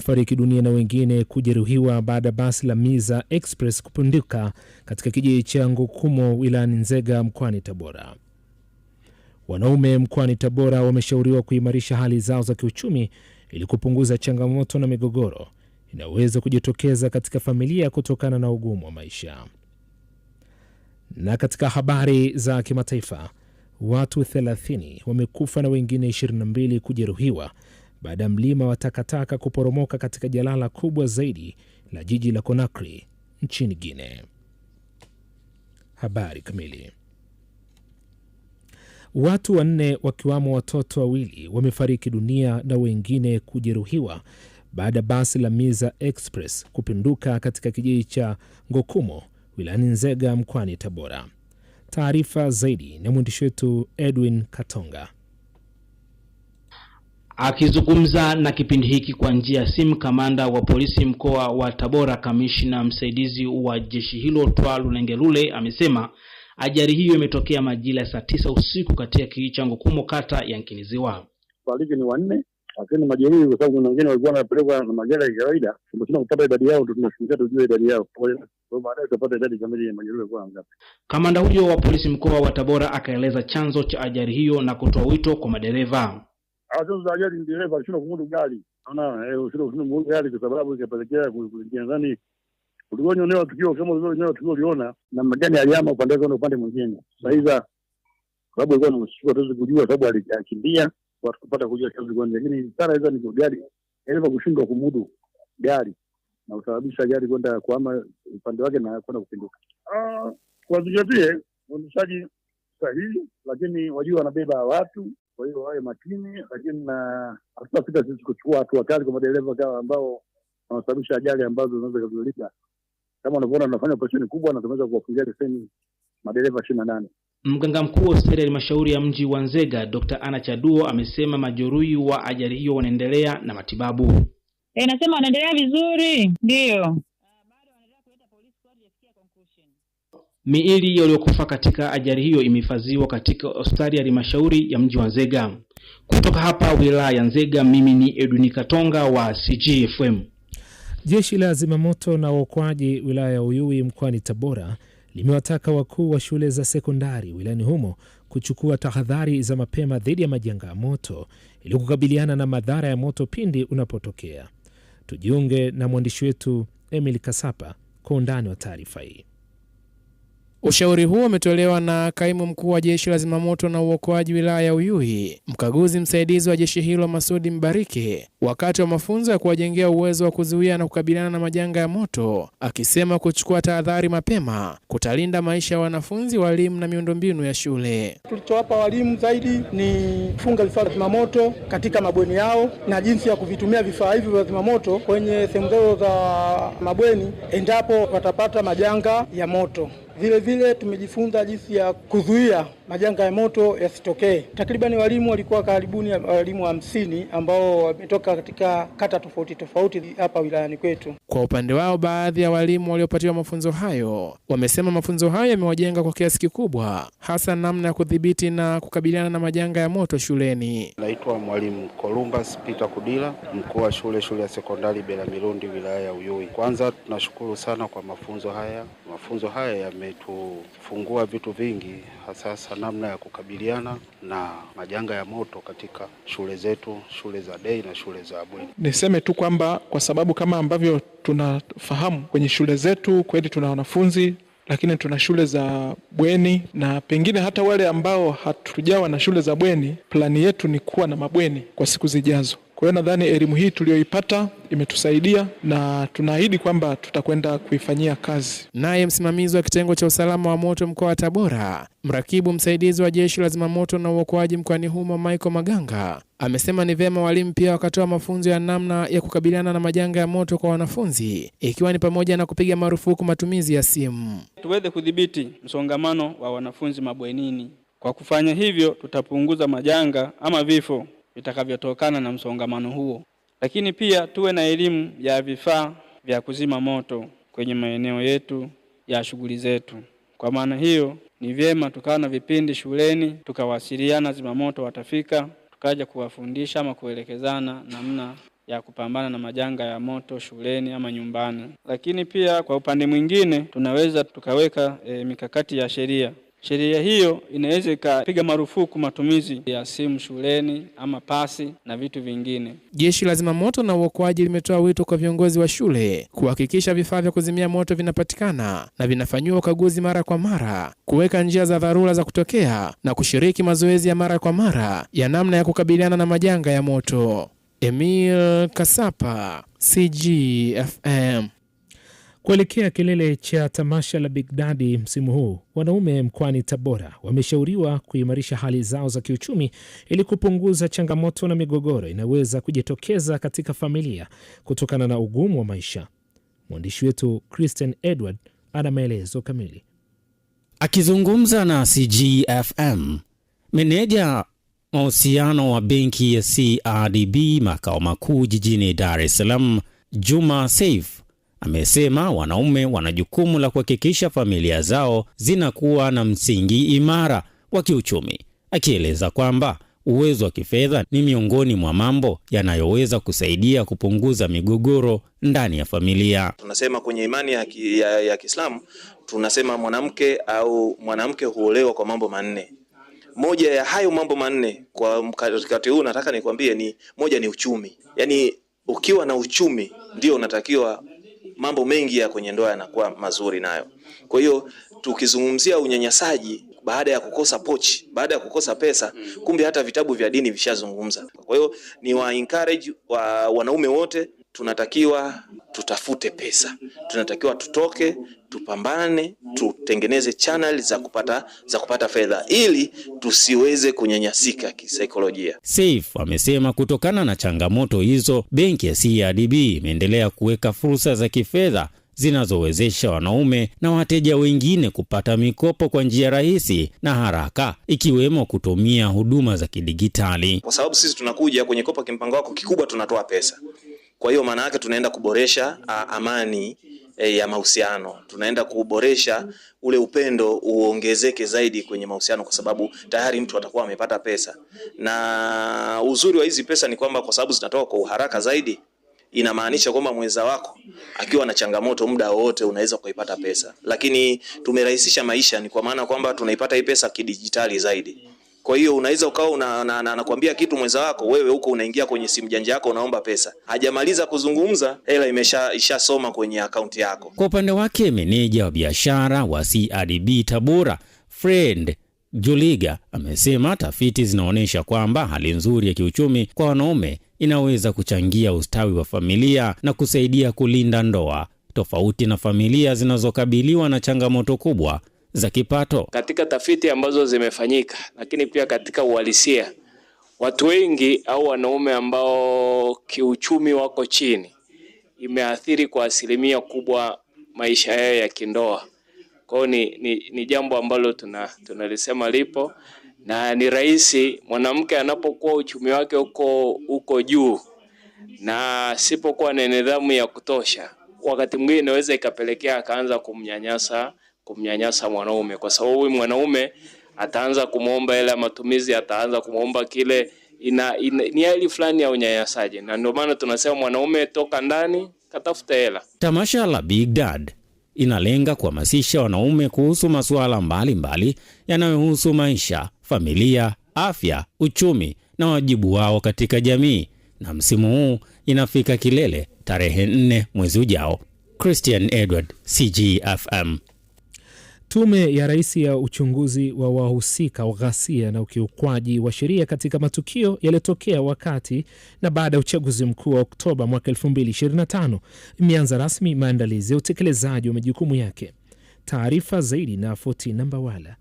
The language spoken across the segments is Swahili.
fariki dunia na wengine kujeruhiwa baada ya basi la Miza Express kupinduka katika kijiji cha Ngokumo wilayani Nzega mkoani Tabora. Wanaume mkoani Tabora wameshauriwa kuimarisha hali zao za kiuchumi ili kupunguza changamoto na migogoro inaweza kujitokeza katika familia kutokana na ugumu wa maisha. Na katika habari za kimataifa, watu 30 wamekufa na wengine 22 kujeruhiwa baada ya mlima wa takataka kuporomoka katika jalala kubwa zaidi la jiji la Conakry nchini Guinea. Habari kamili. Watu 4 wakiwamo watoto 2 wamefariki dunia na wengine kujeruhiwa baada ya basi la Miza Express kupinduka katika kijiji cha Ngokumo wilayani Nzega mkoani Tabora. Taarifa zaidi na mwandishi wetu Edwin Katonga. Akizungumza na kipindi hiki kwa njia ya simu, kamanda wa polisi mkoa wa Tabora, kamishna msaidizi wa jeshi hilo Twa Lulengelule, amesema ajali hiyo imetokea majira ya saa 9 usiku katika kijiji cha Ngokumo, kata ya Nkiniziwa. Waliki ni 4, lakini majeruhi kwa sababu wengine walikuwa wanapelekwa na magari ya kawaida. Tunataka kupata idadi yao, tunashindwa tujue idadi yao. Kwa baadaye tutapata idadi kamili ya majeruhi kwa ngapi. Kamanda huyo wa polisi mkoa wa Tabora akaeleza chanzo cha ajali hiyo na kutoa wito kwa madereva. Chanzo cha ajali ni dereva alishindwa kumudu gari. Unaona, alishindwa kumudu gari kwa sababu ikapelekea kuingia ndani. Ulionyonea tukio kama ulionyonea tukio uliona na magari aliama upande wake na upande mwingine. Sasa sababu alikuwa anamshika tuwezi kujua sababu alikimbia kwa kupata kujua chanzo gani, lakini sana hizo ni gari dereva kushindwa kumudu gari na usababisha gari kwenda kuama upande wake na kwenda kupinduka. Kwa zingatie uendeshaji sahihi, lakini wajua wanabeba watu, kwa hiyo wawe makini, lakini na hatutafika sisi kuchukua hatua kali kwa madereva kama ambao wanasababisha ajali ambazo zinaweza kuzuilika. Kama unavyoona tunafanya operesheni kubwa na tumeweza kuwafungia leseni madereva 28. Mganga mkuu wa hospitali ya halmashauri ya mji wa Nzega, Dr. Ana Chaduo, amesema majeruhi wa ajali hiyo wanaendelea na matibabu. Nasema wanaendelea vizuri, ndio. Bado wanaendelea kuleta police squad yafikia conclusion. Miili waliokufa katika ajali hiyo imehifadhiwa katika hospitali ya halmashauri ya mji wa Nzega. Kutoka hapa wilaya ya Nzega, mimi ni Edwin Katonga wa CGFM. Jeshi la zimamoto na uokoaji wilaya ya Uyui mkoani Tabora limewataka wakuu wa shule za sekondari wilayani humo kuchukua tahadhari za mapema dhidi ya majanga ya moto ili kukabiliana na madhara ya moto pindi unapotokea. Tujiunge na mwandishi wetu Emily Kasapa kwa undani wa taarifa hii. Ushauri huo umetolewa na kaimu mkuu wa jeshi la zimamoto na uokoaji wilaya ya Uyui, mkaguzi msaidizi wa jeshi hilo Masudi Mbariki, wakati wa mafunzo ya kuwajengea uwezo wa kuzuia na kukabiliana na majanga ya moto, akisema kuchukua tahadhari mapema kutalinda maisha ya wanafunzi, walimu na miundombinu ya shule. Tulichowapa walimu zaidi ni kufunga vifaa vya zimamoto katika mabweni yao na jinsi ya kuvitumia vifaa hivyo vya zimamoto kwenye sehemu zao za mabweni endapo watapata majanga ya moto. Vile vile tumejifunza jinsi ya kuzuia majanga ya moto yasitokee. Takriban walimu walikuwa karibuni walimu 50 ambao wametoka katika kata tofauti tofauti hapa wilayani kwetu. Kwa upande wao, baadhi ya walimu waliopatiwa mafunzo hayo wamesema mafunzo hayo yamewajenga kwa kiasi kikubwa, hasa namna ya kudhibiti na kukabiliana na majanga ya moto shuleni. Naitwa Mwalimu Columbus Peter Kudila, mkuu wa shule ya sekondari Belamirundi wilaya ya Uyui. Kwanza tunashukuru sana kwa mafunzo haya. Mafunzo haya yametufungua vitu vingi, hasa namna ya kukabiliana na majanga ya moto katika shule zetu, shule za day na shule za bweni. Niseme tu kwamba kwa sababu kama ambavyo tunafahamu kwenye shule zetu kweli tuna wanafunzi, lakini tuna shule za bweni na pengine hata wale ambao hatujawa na shule za bweni, plani yetu ni kuwa na mabweni kwa siku zijazo. Kwa hiyo nadhani elimu hii tuliyoipata imetusaidia na tunaahidi kwamba tutakwenda kuifanyia kazi. Naye msimamizi wa kitengo cha usalama wa moto mkoa wa Tabora, mrakibu msaidizi wa jeshi la zimamoto na uokoaji mkoani humo Michael Maganga, amesema ni vyema walimu pia wakatoa mafunzo ya namna ya kukabiliana na majanga ya moto kwa wanafunzi, ikiwa ni pamoja na kupiga marufuku matumizi ya simu. Tuweze kudhibiti msongamano wa wanafunzi mabwenini. Kwa kufanya hivyo tutapunguza majanga ama vifo vitakavyotokana na msongamano huo. Lakini pia tuwe na elimu ya vifaa vya kuzima moto kwenye maeneo yetu ya shughuli zetu. Kwa maana hiyo ni vyema tukawa na vipindi shuleni, tukawasiliana zimamoto watafika, tukaja kuwafundisha ama kuelekezana namna ya kupambana na majanga ya moto shuleni ama nyumbani. Lakini pia kwa upande mwingine tunaweza tukaweka mikakati ya sheria. Sheria hiyo inaweza ikapiga marufuku matumizi ya simu shuleni ama pasi na vitu vingine. Jeshi la Zimamoto na Uokoaji limetoa wito kwa viongozi wa shule kuhakikisha vifaa vya kuzimia moto vinapatikana na vinafanywa ukaguzi mara kwa mara, kuweka njia za dharura za kutokea na kushiriki mazoezi ya mara kwa mara ya namna ya kukabiliana na majanga ya moto. Emil Kasapa, CGFM. Kuelekea kilele cha tamasha la Big Daddy msimu huu, wanaume mkoani Tabora wameshauriwa kuimarisha hali zao za kiuchumi ili kupunguza changamoto na migogoro inaweza kujitokeza katika familia kutokana na ugumu wa maisha. Mwandishi wetu Christian Edward ana maelezo kamili. Akizungumza na CGFM, meneja mahusiano wa benki ya CRDB makao makuu jijini Dar es Salaam, Juma Saif, amesema wanaume wana jukumu la kuhakikisha familia zao zinakuwa na msingi imara wa kiuchumi, akieleza kwamba uwezo wa kifedha ni miongoni mwa mambo yanayoweza kusaidia kupunguza migogoro ndani ya familia. Tunasema kwenye imani ya Kiislamu tunasema mwanamke huolewa kwa mambo manne. Moja ya hayo mambo manne kwa wakati huu nataka nikwambie moja ni uchumi. Yaani ukiwa na uchumi ndio unatakiwa mambo mengi ya kwenye ndoa yanakuwa mazuri nayo. Kwa hiyo tukizungumzia unyanyasaji baada ya kukosa pochi, baada ya kukosa pesa, kumbe hata vitabu vya dini vishazungumza. Kwa hiyo ni encourage wanaume wote, tunatakiwa tutafute pesa. Tunatakiwa tutoke, tupambane, tutengeneze channel za kupata fedha ili tusiweze kunyanyasika kisaikolojia. Saif amesema kutokana na changamoto hizo, benki ya CRDB imeendelea kuweka fursa za kifedha zinazowezesha wanaume na wateja wengine kupata mikopo kwa njia rahisi na haraka, ikiwemo kutumia huduma za kidigitali. Kwa sababu sisi tunakuja kwenye kopa kimpango wako kikubwa tunatoa pesa. Kwa hiyo maana yake tunaenda kuboresha amani ya mahusiano. Tunaenda kuboresha ule upendo uongezeke zaidi kwenye mahusiano kwa sababu tayari mtu atakuwa amepata pesa. Na uzuri wa hizi pesa ni kwamba kwa sababu zinatoka kwa uharaka zaidi, inamaanisha kwamba mwenza wako akiwa na changamoto muda wote unaweza kuipata pesa. Lakini tumerahisisha maisha, ni kwa maana kwamba tunaipata hii pesa kidijitali zaidi. Kwa hiyo unaweza ukao anakuambia kitu mwenza wako, wewe huko unaingia kwenye simu janja yako unaomba pesa. Hajamaliza kuzungumza, hela ishasoma kwenye akaunti yako. Kwa upande wake, meneja wa biashara wa CRDB Tabora, Fred Juliga, amesema tafiti zinaonyesha kwamba hali nzuri ya kiuchumi kwa wanaume inaweza kuchangia ustawi wa familia na kusaidia kulinda ndoa, tofauti na familia zinazokabiliwa na changamoto kubwa za kipato. Katika tafiti ambazo zimefanyika, lakini pia katika uhalisia, watu wengi au wanaume ambao kiuchumi wako chini imeathiri kwa asilimia kubwa maisha yao ya kindoa. Kwa hiyo ni jambo ambalo tunalisema lipo, na ni rahisi mwanamke anapokuwa uchumi wake uko juu na sipokuwa na nidhamu ya kutosha, wakati mwingine inaweza ikapelekea akaanza kumnyanyasa mwanaume, kwa sababu huyu mwanaume ataanza kumuomba hela matumizi, ataanza kumuomba kile, ni hali fulani ya unyanyasaji. Na ndio maana tunasema mwanaume toka ndani, katafuta hela. Tamasha la Big Dad inalenga kuhamasisha wanaume kuhusu masuala mbalimbali yanayohusu maisha, familia, afya, uchumi na wajibu wao katika jamii, na msimu huu inafika kilele tarehe 4 mwezi ujao. Christian Edward, CGFM. Tume ya Rais ya uchunguzi wa wahusika wa ghasia na ukiukwaji wa sheria katika matukio yaliyotokea wakati na baada ya uchaguzi mkuu wa Oktoba mwaka 2025 imeanza rasmi maandalizi ya utekelezaji wa majukumu yake. Taarifa zaidi na Fortina Mbawala.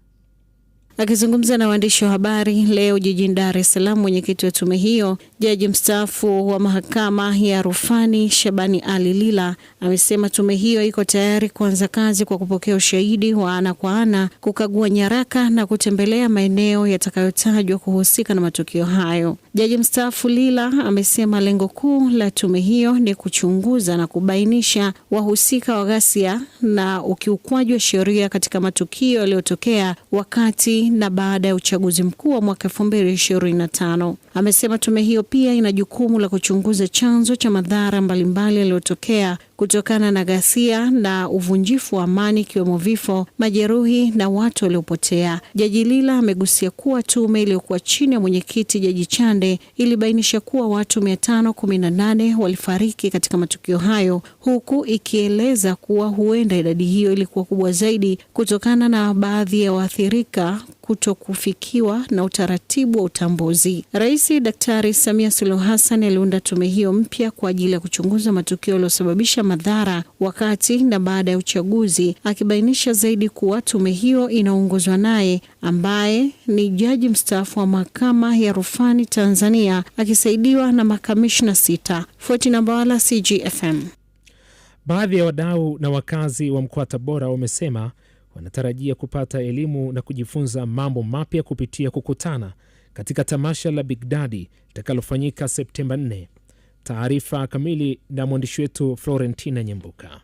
Akizungumza na waandishi wa habari leo jijini Dar es Salaam, mwenyekiti wa tume hiyo, jaji mstaafu wa mahakama ya rufani Shabani Ali Lila, amesema tume hiyo iko tayari kuanza kazi kwa kupokea ushahidi wa ana kwa ana, kukagua nyaraka na kutembelea maeneo yatakayotajwa kuhusika na matukio hayo. Jaji mstaafu Lila amesema lengo kuu la tume hiyo ni kuchunguza na kubainisha wahusika wa ghasia na ukiukwaji wa sheria katika matukio yaliyotokea wakati na baada ya uchaguzi mkuu wa mwaka 2025. amesema tume hiyo pia ina jukumu la kuchunguza chanzo cha madhara mbalimbali yaliyotokea kutokana na ghasia na uvunjifu wa amani, ikiwemo vifo, majeruhi na watu waliopotea. Jaji Lila amegusia kuwa tume iliyokuwa chini ya mwenyekiti Jaji Chande ilibainisha kuwa watu 518 walifariki katika matukio hayo, huku ikieleza kuwa huenda idadi hiyo ilikuwa kubwa zaidi kutokana na baadhi ya waathirika kutokufikiwa na utaratibu wa utambuzi. Rais Daktari Samia Suluhu Hassan aliunda tume hiyo mpya kwa ajili ya kuchunguza matukio yaliyosababisha madhara wakati na baada ya uchaguzi, akibainisha zaidi kuwa tume hiyo inaongozwa naye ambaye ni jaji mstaafu wa Mahakama ya Rufani Tanzania, akisaidiwa na makamishna 6. Fortina Mbawala, CGFM. Baadhi ya wadau na wakazi wa mkoa wa Tabora wamesema wanatarajia kupata elimu na kujifunza mambo mapya kupitia kukutana katika tamasha la Big Daddy litakalofanyika Septemba 4. Taarifa kamili na mwandishi wetu Florentina Nyembuka.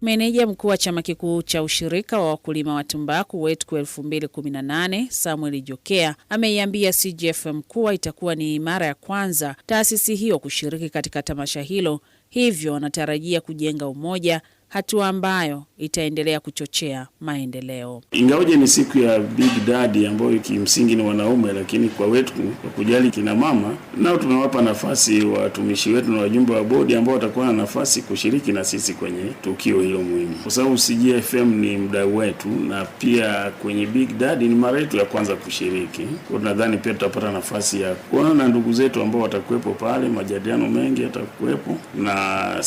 Meneja mkuu wa chama kikuu cha ushirika wa wakulima wa tumbaku WETCO 2018 Samuel Jokea ameiambia CGFM kuwa itakuwa ni mara ya kwanza taasisi hiyo kushiriki katika tamasha hilo, hivyo wanatarajia kujenga umoja, hatua ambayo itaendelea kuchochea maendeleo. Ingawaje ni siku ya Big Daddy ambayo kimsingi ni wanaume, lakini kwa wetu kwa kujali kina mama, nao tumewapa nafasi watumishi wetu na wajumbe wa bodi ambao watakuwa na nafasi kushiriki na sisi kwenye tukio hilo muhimu. Kwa sababu CGFM ni mdau wetu na pia kwenye Big Daddy ni mara yetu ya kwanza kushiriki. Kwa nadhani pia tutapata nafasi ya kuona na ndugu zetu ambao watakuwepo pale, majadiliano mengi yatakuwepo, na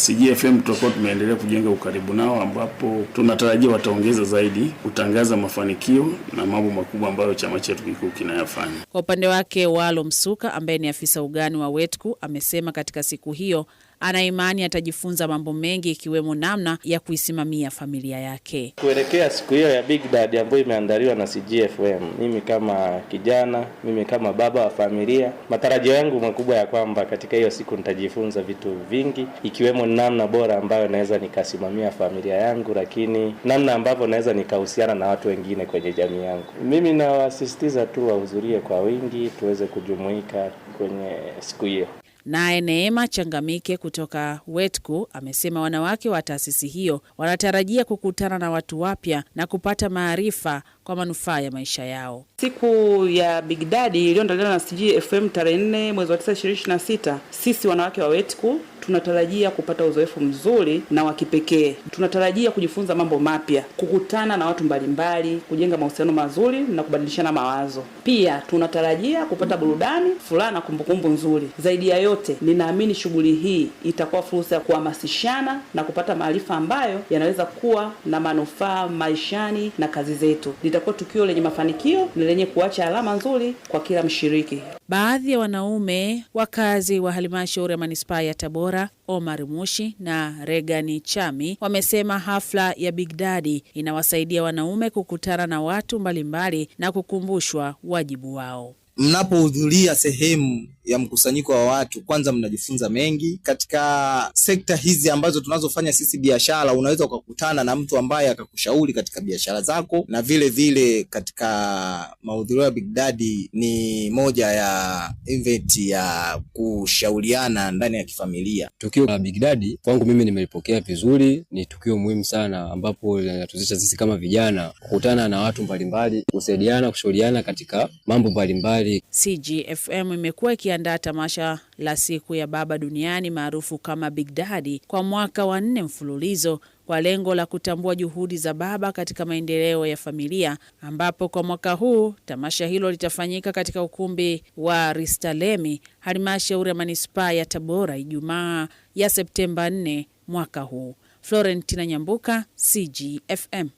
CGFM tutakuwa tumeendelea kujenga ukaribu nao ambapo tunatarajia wataongeza zaidi kutangaza mafanikio na mambo makubwa ambayo chama chetu kikuu kinayafanya. Kwa upande wake Walo Msuka ambaye ni afisa ugani wa WETCO amesema katika siku hiyo ana imani atajifunza mambo mengi ikiwemo namna ya kuisimamia familia yake. Kuelekea siku hiyo ya Big Daddy ambayo imeandaliwa na CGFM, mimi kama kijana, mimi kama baba wa familia, matarajio yangu makubwa ya kwamba katika hiyo siku nitajifunza vitu vingi ikiwemo namna bora ambayo naweza nikasimamia familia yangu, lakini namna ambavyo naweza nikahusiana na watu wengine kwenye jamii yangu. Mimi nawasisitiza tu wahudhurie kwa wingi tuweze kujumuika kwenye siku hiyo. Naye Neema Changamike kutoka WETCO amesema wanawake wa taasisi hiyo wanatarajia kukutana na watu wapya na kupata maarifa kwa manufaa ya maisha yao. Siku ya Big Daddy iliyoandaliwa na CGFM tarehe 4 mwezi wa 9 2026, sisi wanawake wa WETCO tunatarajia kupata uzoefu mzuri na wa kipekee. Tunatarajia kujifunza mambo mapya, kukutana na watu mbalimbali, kujenga mahusiano mazuri na kubadilishana mawazo. Pia tunatarajia kupata burudani, furaha na kumbukumbu nzuri. Zaidi ya yote, ninaamini shughuli hii itakuwa fursa ya kuhamasishana na kupata maarifa ambayo yanaweza kuwa na manufaa maishani na kazi zetu. Litakuwa tukio lenye mafanikio na lenye kuacha alama nzuri kwa kila mshiriki. Baadhi ya wanaume wakazi wa halmashauri ya manispaa ya Tabora, Omar Mushi na Regani Chami, wamesema hafla ya Big Daddy inawasaidia wanaume kukutana na watu mbalimbali na kukumbushwa wajibu wao. Mnapohudhuria sehemu ya mkusanyiko wa watu, kwanza mnajifunza mengi katika sekta hizi ambazo tunazofanya sisi biashara. Unaweza ukakutana na mtu ambaye akakushauri katika biashara zako, na vile vile katika mahudhurio ya Big Daddy ni moja ya event ya kushauriana ndani ya kifamilia. Tukio la Big Daddy kwangu mimi nimelipokea vizuri, ni tukio muhimu sana ambapo linatuzisha sisi kama vijana kukutana na watu mbalimbali, kusaidiana, kushauriana katika mambo mbalimbali. CGFM imekuwa ikiandaa tamasha la siku ya baba duniani maarufu kama Big Daddy kwa mwaka wa 4 mfululizo kwa lengo la kutambua juhudi za baba katika maendeleo ya familia, ambapo kwa mwaka huu tamasha hilo litafanyika katika ukumbi wa Ristalemi, halmashauri ya manispaa ya Tabora, Ijumaa ya Septemba 4 mwaka huu. Florentina Nyambuka, CGFM.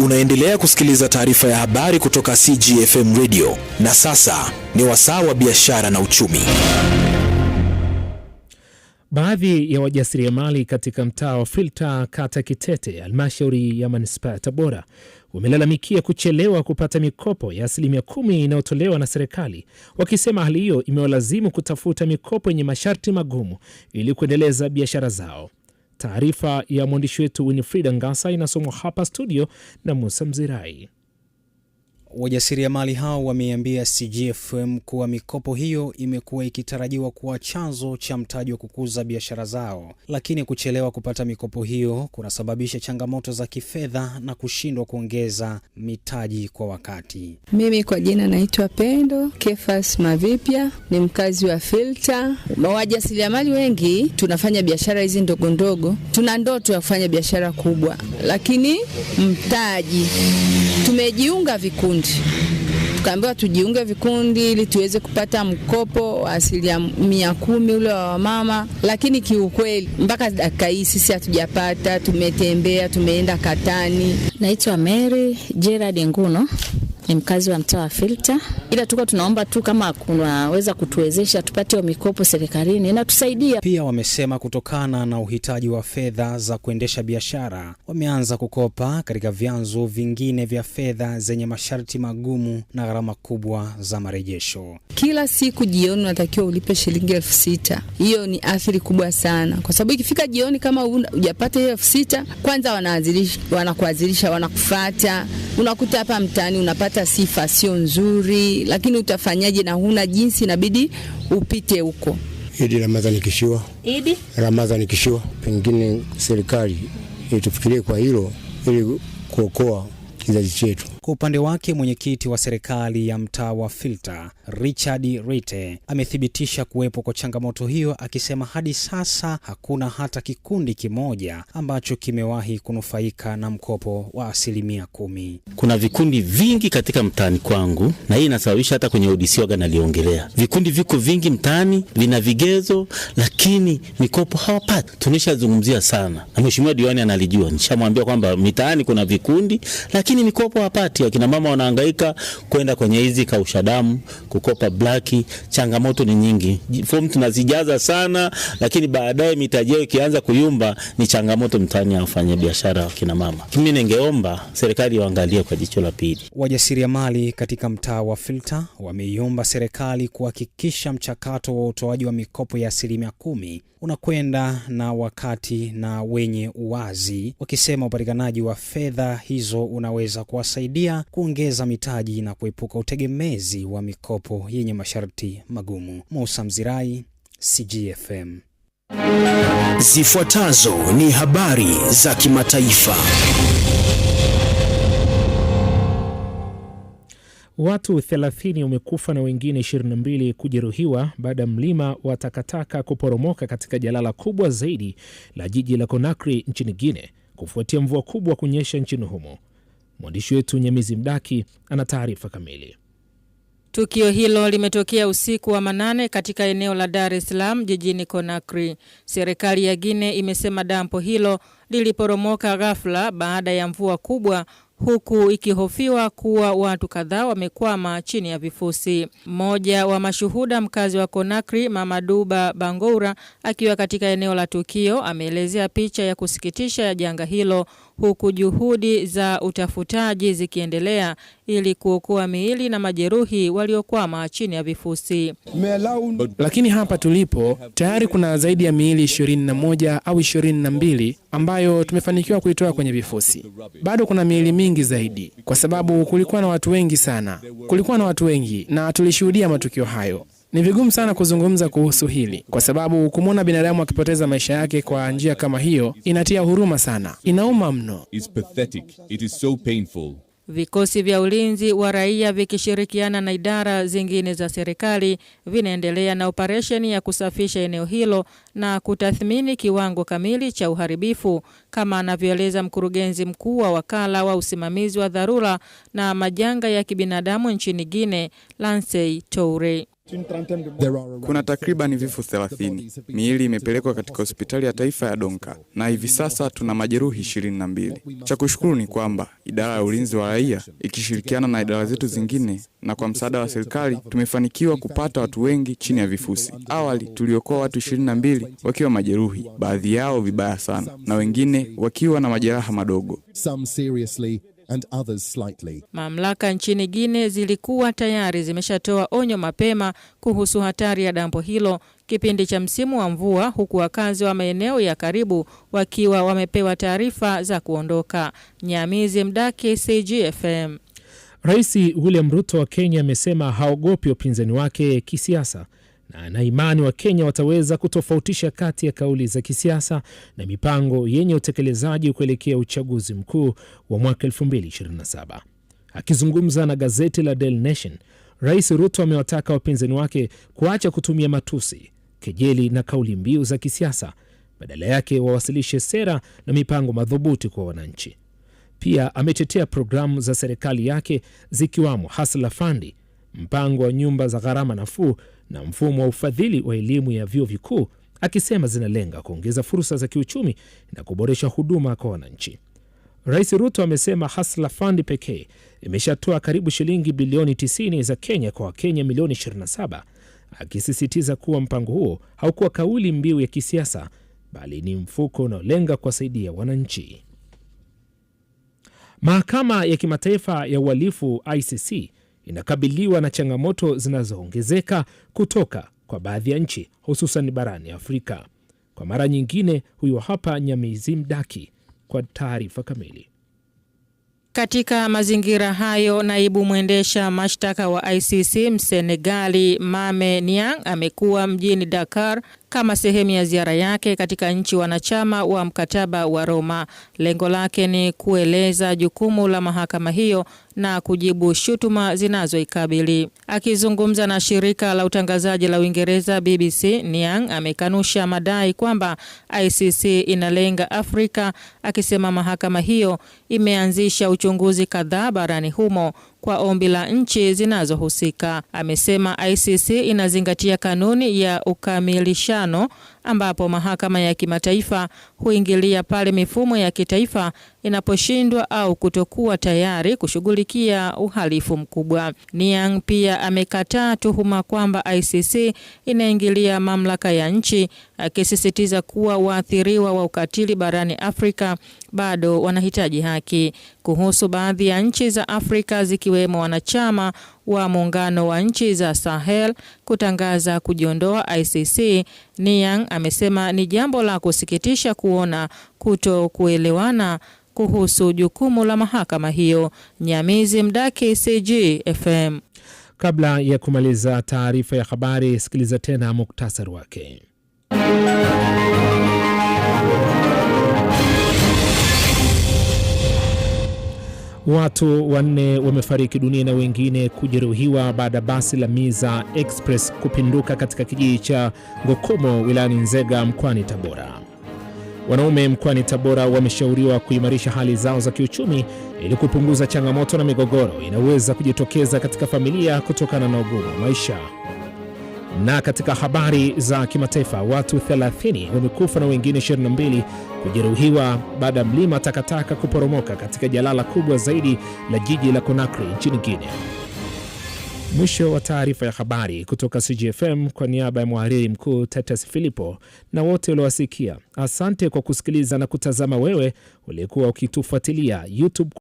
Unaendelea kusikiliza taarifa ya habari kutoka CGFM Radio, na sasa ni wasaa wa biashara na uchumi. Baadhi ya wajasiriamali katika mtaa wa Filta, kata Kitete, halmashauri ya manispaa ya Tabora, wamelalamikia kuchelewa kupata mikopo ya 10% inayotolewa na serikali, wakisema hali hiyo imewalazimu kutafuta mikopo yenye masharti magumu ili kuendeleza biashara zao. Taarifa ya mwandishi wetu Winifrida Ngasa inasomwa hapa studio na Musa Mzirai. Wajasiriamali hao wameambia CGFM kuwa mikopo hiyo imekuwa ikitarajiwa kuwa chanzo cha mtaji wa kukuza biashara zao, lakini kuchelewa kupata mikopo hiyo kunasababisha changamoto za kifedha na kushindwa kuongeza mitaji kwa wakati. Mimi kwa jina naitwa Pendo Kefas Mavipya, ni mkazi wa Filter. Wajasiriamali wengi tunafanya biashara hizi ndogo ndogo, tuna ndoto ya kufanya biashara kubwa, lakini mtaji. Tumejiunga vikundi, tukaambiwa tujiunge vikundi ili tuweze kupata mkopo wa 10% ule wa mama, lakini kiukweli mpaka dakika hii sisi hatujapata. Tumetembea, tumeenda Katani. Naitwa Mary Gerard Nguno, ni mkazi wa mtaa wa Filter. Ila tuko tunaomba tu kama kunaweza kutuwezesha tupate mikopo serikalini na tusaidia. Pia wamesema kutokana na uhitaji wa fedha za kuendesha biashara, wameanza kukopa katika vyanzo vingine vya fedha zenye masharti magumu na gharama kubwa za marejesho. Kila siku jioni unatakiwa ulipe shilingi 6,000. Hiyo ni athari kubwa sana, kwa sababu ikifika jioni kama hujapata hiyo 6,000, kwanza wanakuazirisha, wanakufuata. Unakuta hapa mtaani unapata sifa sio nzuri, lakini utafanyaje na huna jinsi, inabidi upite huko. Idi Ramadhani Kishiwa. Idi Ramadhani Kishiwa. Pengine serikali itufikirie kwa hilo ili kuokoa kizazi chetu. Kwa upande wake, mwenyekiti wa serikali ya mtaa wa Filter, Richard Rite, amethibitisha kuwepo kwa changamoto hiyo, akisema hadi sasa hakuna hata kikundi kimoja ambacho kimewahi kunufaika na mkopo wa 10%. Kuna vikundi vingi katika mtaani kwangu, na hii inasababisha hata kwenye ODC waga naliongelea. Vikundi viko vingi mtaani, vina vigezo, lakini mikopo hawapati. Tunishazungumzia sana, na mheshimiwa diwani analijua. Nishamwambia kwamba mitaani kuna vikundi, lakini mikopo hawapati. Akina mama wanahangaika kwenda kwenye hizi kausha damu, kukopa blaki. Changamoto ni nyingi. Form tunazijaza sana, lakini baadaye mitaji yao ikianza kuyumba, ni changamoto mtaani ya wafanya biashara akina mama. Mimi ningeomba serikali waangalie kwa jicho la pili. Wajasiriamali katika mtaa wa Filter wameiomba serikali kuhakikisha mchakato wa utoaji wa mikopo ya 10% unakwenda na wakati na wenye uwazi, wakisema upatikanaji wa fedha hizo unaweza kuwasaidia kuongeza mitaji na kuepuka utegemezi wa mikopo yenye masharti magumu. Musa Mzirai, CGFM. Zifuatazo ni habari za kimataifa. Watu 30 wamekufa na wengine 22 kujeruhiwa baada ya mlima wa takataka kuporomoka katika jalala kubwa zaidi la jiji la Conakry nchini Guinea kufuatia mvua kubwa kunyesha nchini humo. Mwandishi wetu Nyamizi Mdaki ana taarifa kamili. Tukio hilo limetokea usiku wa manane katika eneo la Dar es Salaam jijini Conakry. Serikali ya Guinea imesema dampo hilo liliporomoka ghafla baada ya mvua kubwa, huku ikihofiwa kuwa watu kadhaa wamekwama chini ya vifusi. Mmoja wa mashuhuda, mkazi wa Conakry, Mamaduba Bangoura, akiwa katika eneo la tukio, ameelezea picha ya kusikitisha ya janga hilo, huku juhudi za utafutaji zikiendelea ili kuokoa miili na majeruhi waliokwama chini ya vifusi. Lakini hapa tulipo tayari kuna zaidi ya miili 21 au 22 ambayo tumefanikiwa kuitoa kwenye vifusi. Bado kuna miili mingi zaidi kwa sababu kulikuwa na watu wengi sana. Kulikuwa na watu wengi na tulishuhudia matukio hayo. Ni vigumu sana kuzungumza kuhusu hili kwa sababu kumwona binadamu akipoteza maisha yake kwa njia kama hiyo inatia huruma sana. Inauma mno. It's pathetic. It is so painful. Vikosi vya ulinzi wa raia vikishirikiana na idara zingine za serikali vinaendelea na operesheni ya kusafisha eneo hilo na kutathmini kiwango kamili cha uharibifu, kama anavyoeleza mkurugenzi mkuu wa wakala wa usimamizi wa dharura na majanga ya kibinadamu nchini Guinea, Lansey Toure. Kuna takriban vifo 30. Miili imepelekwa katika hospitali ya taifa ya Donka na hivi sasa tuna majeruhi 22. Cha kushukuru ni kwamba idara ya ulinzi wa raia ikishirikiana na idara zetu zingine na kwa msaada wa serikali tumefanikiwa kupata watu wengi chini ya vifusi. Awali tuliokoa watu 22 wakiwa majeruhi, baadhi yao vibaya sana na wengine wakiwa na majeraha madogo. And others slightly. Mamlaka nchini Guinea zilikuwa tayari zimeshatoa onyo mapema kuhusu hatari ya dampo hilo kipindi cha msimu wa mvua, huku wakazi wa maeneo ya karibu wakiwa wamepewa taarifa za kuondoka. Nyamizi Mdaki, CGFM. Rais William Ruto wa Kenya amesema haogopi upinzani wake kisiasa na ana imani wa Kenya wataweza kutofautisha kati ya kauli za kisiasa na mipango yenye utekelezaji kuelekea uchaguzi mkuu wa mwaka 2027. Akizungumza na gazeti la Daily Nation, Rais Ruto amewataka wapinzani wake kuacha kutumia matusi, kejeli na kauli mbiu za kisiasa, badala yake wawasilishe sera na mipango madhubuti kwa wananchi. Pia ametetea programu za serikali yake zikiwamo Hustler Fund, mpango wa nyumba za gharama nafuu na mfumo wa ufadhili wa elimu ya vyuo vikuu, akisema zinalenga kuongeza fursa za kiuchumi na kuboresha huduma kwa wananchi. Rais Ruto amesema Hustler Fund pekee imeshatoa karibu shilingi bilioni 90 za Kenya kwa Wakenya milioni 27, akisisitiza kuwa mpango huo haukuwa kauli mbiu ya kisiasa bali ni mfuko unaolenga kuwasaidia wananchi. Mahakama ya Kimataifa ya Uhalifu ICC inakabiliwa na changamoto zinazoongezeka kutoka kwa baadhi ya nchi, hususan barani Afrika. Kwa mara nyingine, huyo hapa Nyamizi Mdaki kwa taarifa kamili. Katika mazingira hayo, naibu mwendesha mashtaka wa ICC Msenegali Mame Niang amekuwa mjini Dakar kama sehemu ya ziara yake katika nchi wanachama wa mkataba wa Roma. Lengo lake ni kueleza jukumu la mahakama hiyo na kujibu shutuma zinazoikabili. Akizungumza na shirika la utangazaji la Uingereza BBC, Niang amekanusha madai kwamba ICC inalenga Afrika, akisema mahakama hiyo imeanzisha uchunguzi kadhaa barani humo kwa ombi la nchi zinazohusika. Amesema ICC inazingatia kanuni ya ukamilishano ambapo mahakama ya kimataifa huingilia pale mifumo ya kitaifa inaposhindwa au kutokuwa tayari kushughulikia uhalifu mkubwa. Niang pia amekataa tuhuma kwamba ICC inaingilia mamlaka ya nchi, akisisitiza kuwa waathiriwa wa ukatili barani Afrika bado wanahitaji haki. Kuhusu baadhi ya nchi za Afrika zikiwemo wanachama wa muungano wa nchi za Sahel kutangaza kujiondoa ICC, Niang amesema ni jambo la kusikitisha kuona kutokuelewana kuhusu jukumu la mahakama hiyo. Nyamizi Mdaki, CGFM. Kabla ya kumaliza taarifa ya habari, sikiliza tena muktasari wake. Watu 4 wamefariki dunia na wengine kujeruhiwa baada ya basi la Miza Express kupinduka katika kijiji cha Ngokomo wilayani Nzega mkoani Tabora. Wanaume mkoani Tabora wameshauriwa kuimarisha hali zao za kiuchumi ili kupunguza changamoto na migogoro inaweza kujitokeza katika familia kutokana na ugumu wa maisha. Na katika habari za kimataifa, watu 30 wamekufa na wengine 22 kujeruhiwa baada ya mlima takataka kuporomoka katika jalala kubwa zaidi la jiji la Conakry nchini Guinea. Mwisho wa taarifa ya habari kutoka CGFM. Kwa niaba ya mhariri mkuu Tetes Filipo na wote waliowasikia, asante kwa kusikiliza na kutazama. Wewe ulikuwa ukitufuatilia YouTube